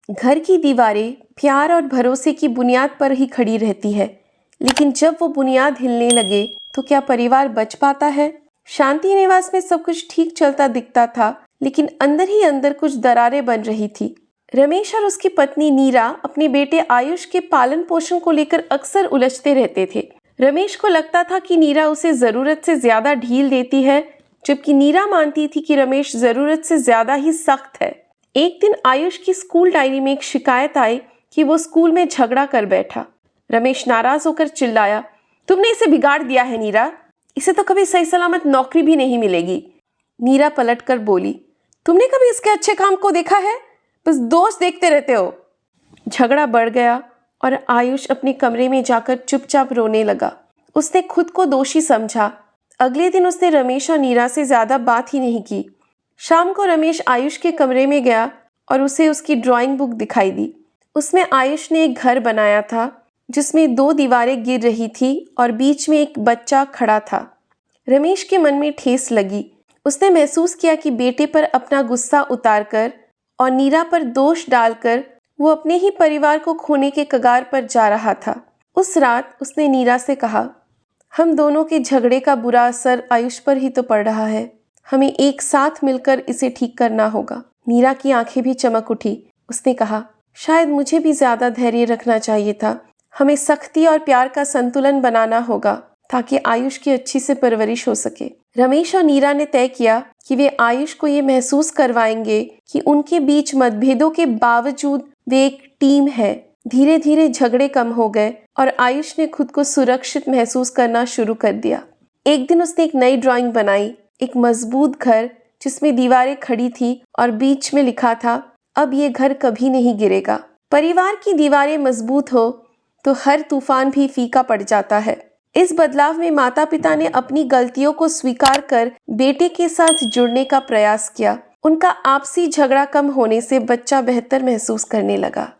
घर की दीवारें प्यार और भरोसे की बुनियाद पर ही खड़ी रहती है, लेकिन जब वो बुनियाद हिलने लगे तो क्या परिवार बच पाता है? शांति निवास में सब कुछ ठीक चलता दिखता था, लेकिन अंदर ही अंदर कुछ दरारें बन रही थी। रमेश और उसकी पत्नी नीरा अपने बेटे आयुष के पालन पोषण को लेकर अक्सर उलझते रहते थे। रमेश को लगता था कि नीरा उसे जरूरत से ज्यादा ढील देती है, जबकि नीरा मानती थी कि रमेश जरूरत से ज्यादा ही सख्त है। एक दिन आयुष की स्कूल डायरी में एक शिकायत आई कि वो स्कूल में झगड़ा कर बैठा। रमेश नाराज होकर चिल्लाया, तुमने इसे बिगाड़ दिया है नीरा, इसे तो कभी सही सलामत नौकरी भी नहीं मिलेगी। नीरा पलटकर बोली, तुमने कभी इसके अच्छे काम को देखा है? बस दोष देखते रहते हो। झगड़ा बढ़ गया और आयुष अपने कमरे में जाकर चुपचाप रोने लगा। उसने खुद को दोषी समझा। अगले दिन उसने रमेश और नीरा से ज्यादा बात ही नहीं की। शाम को रमेश आयुष के कमरे में गया और उसे उसकी ड्राइंग बुक दिखाई दी। उसमें आयुष ने एक घर बनाया था जिसमें 2 दीवारें गिर रही थी और बीच में एक बच्चा खड़ा था। रमेश के मन में ठेस लगी। उसने महसूस किया कि बेटे पर अपना गुस्सा उतारकर और नीरा पर दोष डालकर वो अपने ही परिवार को खोने के कगार पर जा रहा था। उस रात उसने नीरा से कहा, हम दोनों के झगड़े का बुरा असर आयुष पर ही तो पड़ रहा है। हमें एक साथ मिलकर इसे ठीक करना होगा। नीरा की आंखें भी चमक उठी। उसने कहा, शायद मुझे भी ज्यादा धैर्य रखना चाहिए था। हमें सख्ती और प्यार का संतुलन बनाना होगा ताकि आयुष की अच्छी से परवरिश हो सके। रमेश और नीरा ने तय किया कि वे आयुष को ये महसूस करवाएंगे कि उनके बीच मतभेदों के बावजूद वे एक टीम है। धीरे धीरे झगड़े कम हो गए और आयुष ने खुद को सुरक्षित महसूस करना शुरू कर दिया। एक दिन उसने एक नई ड्राइंग बनाई, एक मजबूत घर जिसमें दीवारें खड़ी थी और बीच में लिखा था, अब ये घर कभी नहीं गिरेगा। परिवार की दीवारें मजबूत हो तो हर तूफान भी फीका पड़ जाता है। इस बदलाव में माता पिता ने अपनी गलतियों को स्वीकार कर बेटे के साथ जुड़ने का प्रयास किया। उनका आपसी झगड़ा कम होने से बच्चा बेहतर महसूस करने लगा।